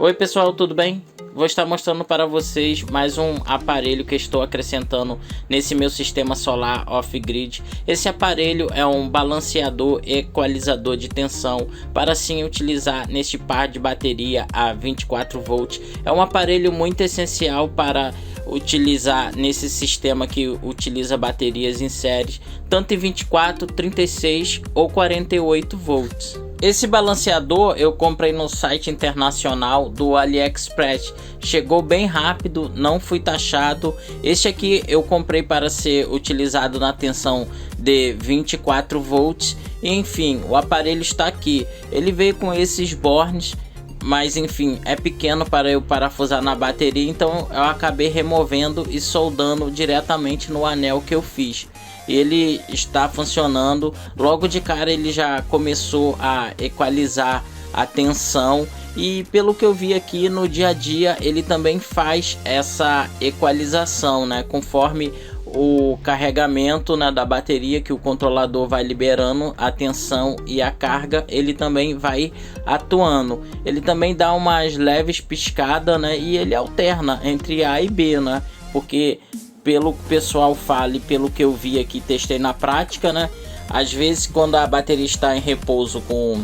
Oi pessoal, tudo bem? Vou estar mostrando para vocês mais um aparelho que estou acrescentando nesse meu sistema solar off-grid. Esse aparelho é um balanceador equalizador de tensão para sim utilizar neste par de bateria a 24 volts. É um aparelho muito essencial para utilizar nesse sistema que utiliza baterias em séries, tanto em 24, 36 ou 48 volts. Esse balanceador eu comprei no site internacional do AliExpress, chegou bem rápido, não fui taxado. Este aqui eu comprei para ser utilizado na tensão de 24 volts. Enfim, o aparelho está aqui, ele veio com esses bornes, mas enfim, é pequeno para eu parafusar na bateria, então eu acabei removendo e soldando diretamente no anel que eu fiz. Ele está funcionando, logo de cara ele já começou a equalizar a tensão, e pelo que eu vi aqui no dia a dia ele também faz essa equalização, né, conforme o carregamento, né, da bateria, que o controlador vai liberando a tensão e a carga, ele também vai atuando. Ele também dá umas leves piscadas, né, e ele alterna entre A e B, né, porque pelo que o pessoal fala e pelo que eu vi aqui, testei na prática, né, às vezes quando a bateria está em repouso com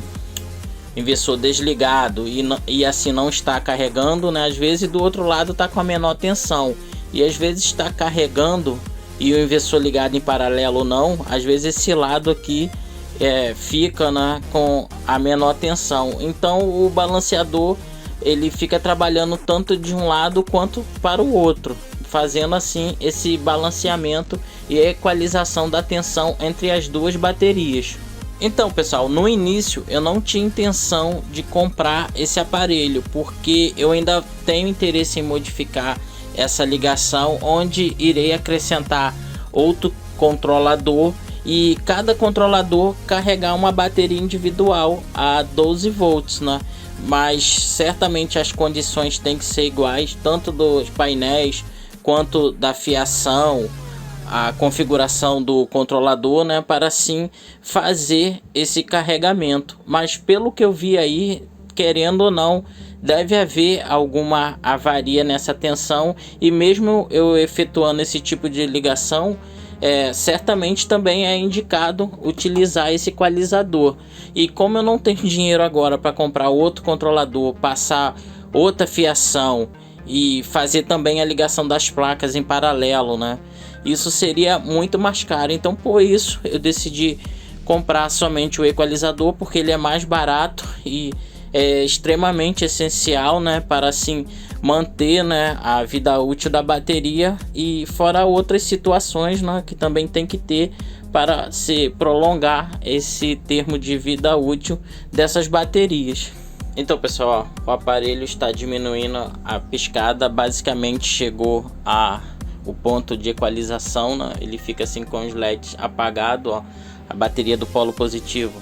inversor desligado e assim não está carregando, né, às vezes do outro lado está com a menor tensão, e às vezes está carregando e o inversor ligado em paralelo ou não, às vezes esse lado aqui fica, né, com a menor tensão. Então o balanceador ele fica trabalhando tanto de um lado quanto para o outro, fazendo assim esse balanceamento e equalização da tensão entre as duas baterias. Então pessoal, no início eu não tinha intenção de comprar esse aparelho, porque eu ainda tenho interesse em modificar essa ligação, onde irei acrescentar outro controlador e cada controlador carregar uma bateria individual a 12 volts, né? Mas certamente as condições têm que ser iguais, tanto dos painéis quanto da fiação, a configuração do controlador, né, para assim fazer esse carregamento. Mas pelo que eu vi aí, querendo ou não, deve haver alguma avaria nessa tensão, e mesmo eu efetuando esse tipo de ligação, certamente também é indicado utilizar esse equalizador. E como eu não tenho dinheiro agora para comprar outro controlador, passar outra fiação e fazer também a ligação das placas em paralelo, né, isso seria muito mais caro. Então por isso eu decidi comprar somente o equalizador, porque ele é mais barato e é extremamente essencial, né, para assim manter, né, a vida útil da bateria, e fora outras situações, né, que também tem que ter para se prolongar esse termo de vida útil dessas baterias. Então pessoal, ó, o aparelho está diminuindo a piscada, basicamente chegou o ponto de equalização, né? Ele fica assim com os LEDs apagados, ó. A bateria do polo positivo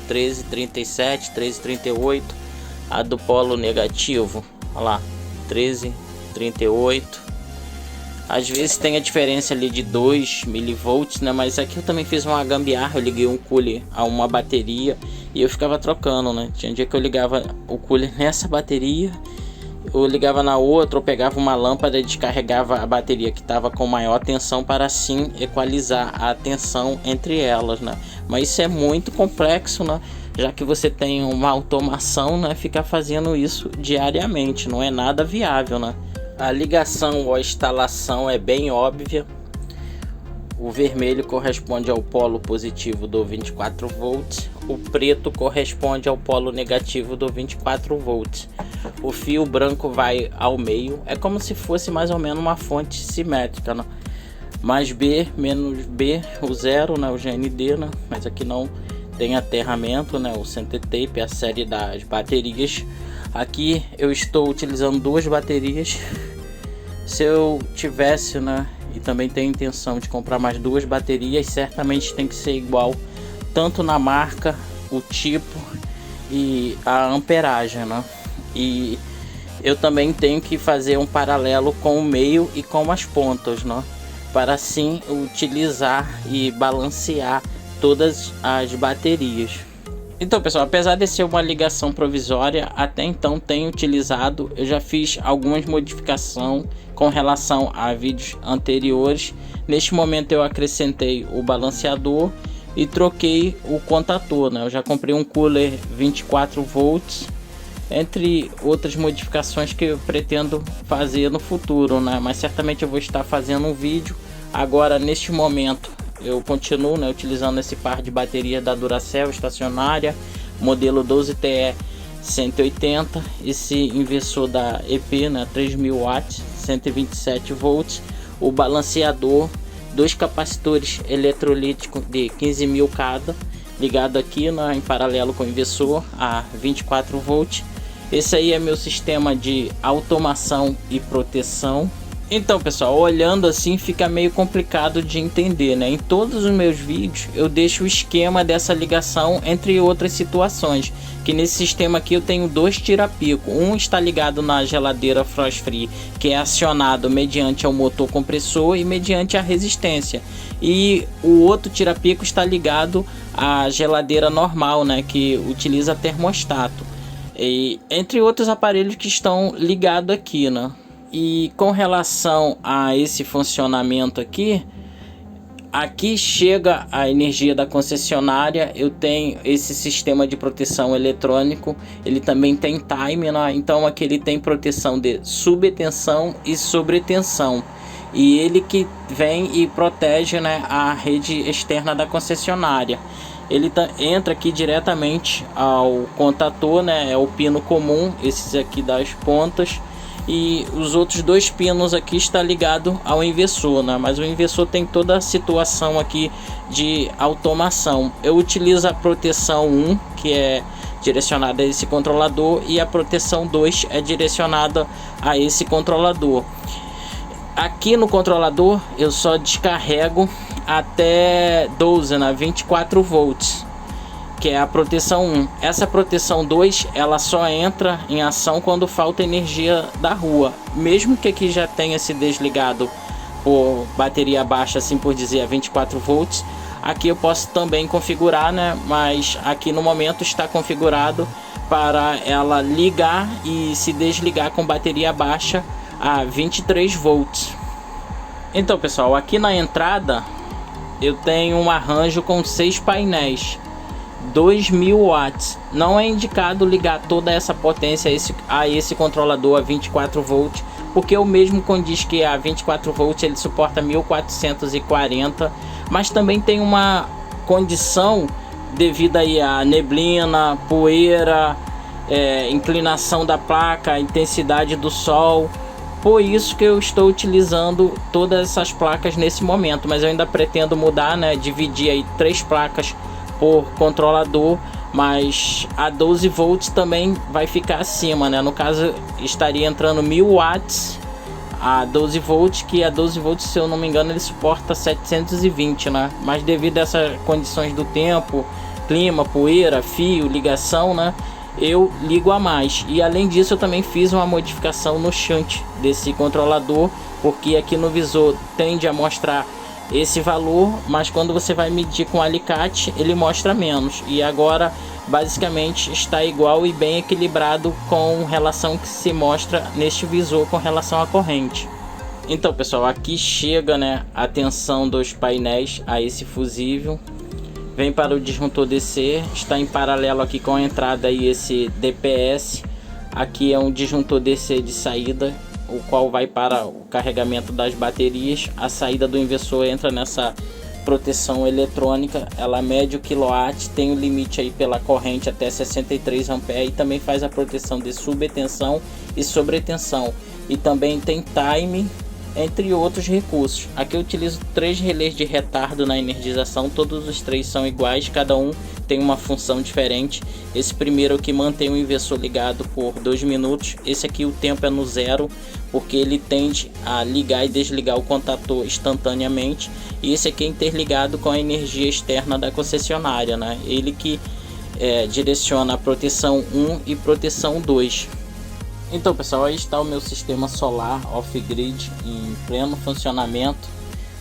1337, 1338, a do polo negativo, olha lá, 1338. Às vezes tem a diferença ali de 2 milivolts, né? Mas aqui eu também fiz uma gambiarra, eu liguei um cooler a uma bateria e eu ficava trocando, né? Tinha um dia que eu ligava o cooler nessa bateria, eu ligava na outra, ou pegava uma lâmpada e descarregava a bateria que estava com maior tensão para assim equalizar a tensão entre elas, né? Mas isso é muito complexo, né? Já que você tem uma automação, né? Ficar fazendo isso diariamente não é nada viável, né? A ligação ou a instalação é bem óbvia. O vermelho corresponde ao polo positivo do 24 volts, o preto corresponde ao polo negativo do 24 volts. O fio branco vai ao meio, é como se fosse mais ou menos uma fonte simétrica, né? Mais B, menos B, o zero, né? O GND, né? Mas aqui não tem aterramento, né? O center tape, a série das baterias. Aqui eu estou utilizando duas baterias. Se eu tivesse, né, e também tenho intenção de comprar mais duas baterias, certamente tem que ser igual, tanto na marca, o tipo e a amperagem, né? E eu também tenho que fazer um paralelo com o meio e com as pontas, né, para assim utilizar e balancear todas as baterias. Então, pessoal, apesar de ser uma ligação provisória, até então tenho utilizado. Eu já fiz algumas modificações com relação a vídeos anteriores. Neste momento eu acrescentei o balanceador e troquei o contator, né? Eu já comprei um cooler 24 volts, entre outras modificações que eu pretendo fazer no futuro, né? Mas certamente eu vou estar fazendo um vídeo. Agora, neste momento, eu continuo, né, utilizando esse par de bateria da Duracell estacionária, modelo 12TE 180, esse inversor da EP, né, 3000 watts, 127 volts, o balanceador, dois capacitores eletrolíticos de 15.000 cada, ligado aqui, né, em paralelo com o inversor a 24 volts. Esse aí é meu sistema de automação e proteção. Então, pessoal, olhando assim fica meio complicado de entender, né? Em todos os meus vídeos eu deixo o esquema dessa ligação, entre outras situações. Que nesse sistema aqui eu tenho dois tira-pico. Um está ligado na geladeira Frost Free, que é acionado mediante o motor compressor e mediante a resistência. E o outro tira-pico está ligado à geladeira normal, né? Que utiliza termostato. E entre outros aparelhos que estão ligados aqui, né? E com relação a esse funcionamento aqui chega a energia da concessionária. Eu tenho esse sistema de proteção eletrônico, ele também tem time, né? Então aqui ele tem proteção de subtensão e sobretensão, e ele que vem e protege, né, a rede externa da concessionária. Ele entra aqui diretamente ao contator, né? É o pino comum, esses aqui das pontas. E os outros dois pinos aqui está ligado ao inversor, né? Mas o inversor tem toda a situação aqui de automação. Eu utilizo a proteção 1, que é direcionada a esse controlador, e a proteção 2 é direcionada a esse controlador. Aqui no controlador eu só descarrego até 12, né? 24 volts. Que é a proteção 1. Essa proteção 2, ela só entra em ação quando falta energia da rua. Mesmo que aqui já tenha se desligado por bateria baixa, assim por dizer, a 24 volts, aqui eu posso também configurar, né? Mas aqui no momento está configurado para ela ligar e se desligar com bateria baixa a 23 volts. Então, pessoal, aqui na entrada eu tenho um arranjo com 6 painéis 2000 watts. Não é indicado ligar toda essa potência a esse controlador a 24 volts, porque o mesmo condiz que a 24 volts ele suporta 1440, mas também tem uma condição devido aí a neblina, poeira, inclinação da placa, intensidade do sol. Por isso que eu estou utilizando todas essas placas nesse momento, mas eu ainda pretendo mudar, né, dividir aí 3 placas por controlador, mas a 12 volts também vai ficar acima, né? No caso estaria entrando 1000 watts a 12 volts, que a 12 volts, se eu não me engano, ele suporta 720, né? Mas devido a essas condições do tempo, clima, poeira, fio, ligação, né, eu ligo a mais. E além disso eu também fiz uma modificação no shunt desse controlador, porque aqui no visor tende a mostrar esse valor, mas quando você vai medir com alicate ele mostra menos. E agora basicamente está igual e bem equilibrado com relação que se mostra neste visor com relação à corrente. Então, pessoal, aqui chega, né, a tensão dos painéis a esse fusível, vem para o disjuntor DC, está em paralelo aqui com a entrada e esse DPS. Aqui é um disjuntor DC de saída, o qual vai para o carregamento das baterias. A saída do inversor entra nessa proteção eletrônica, ela mede o quilowatt, tem o limite aí pela corrente até 63 amperes, e também faz a proteção de subtensão e sobretensão, e também tem time, entre outros recursos. Aqui eu utilizo 3 relés de retardo na energização, todos os 3 são iguais, cada um tem uma função diferente. Esse primeiro aqui mantém o inversor ligado por 2 minutos, esse aqui o tempo é no 0, porque ele tende a ligar e desligar o contator instantaneamente, e esse aqui é interligado com a energia externa da concessionária, né? Ele que direciona a proteção 1 e proteção 2. Então, pessoal, aí está o meu sistema solar off-grid em pleno funcionamento.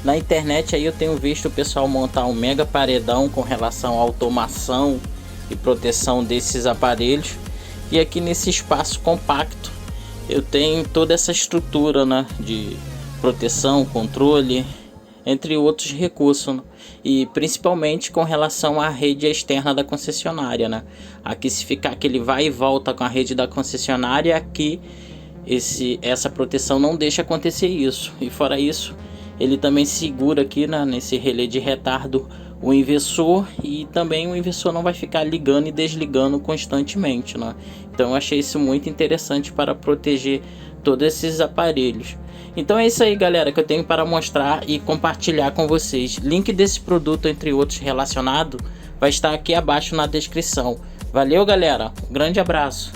Na internet aí eu tenho visto o pessoal montar um mega paredão com relação à automação e proteção desses aparelhos. E aqui nesse espaço compacto eu tenho toda essa estrutura, né, de proteção, controle, entre outros recursos, né? E principalmente com relação à rede externa da concessionária, né? Aqui, se ficar aquele vai e volta com a rede da concessionária, aqui essa proteção não deixa acontecer isso. E fora isso, ele também segura aqui, né, nesse relé de retardo, o inversor, e também o inversor não vai ficar ligando e desligando constantemente, né? Então eu achei isso muito interessante para proteger todos esses aparelhos. Então é isso aí, galera, que eu tenho para mostrar e compartilhar com vocês. Link desse produto, entre outros relacionados, vai estar aqui abaixo na descrição. Valeu, galera, um grande abraço.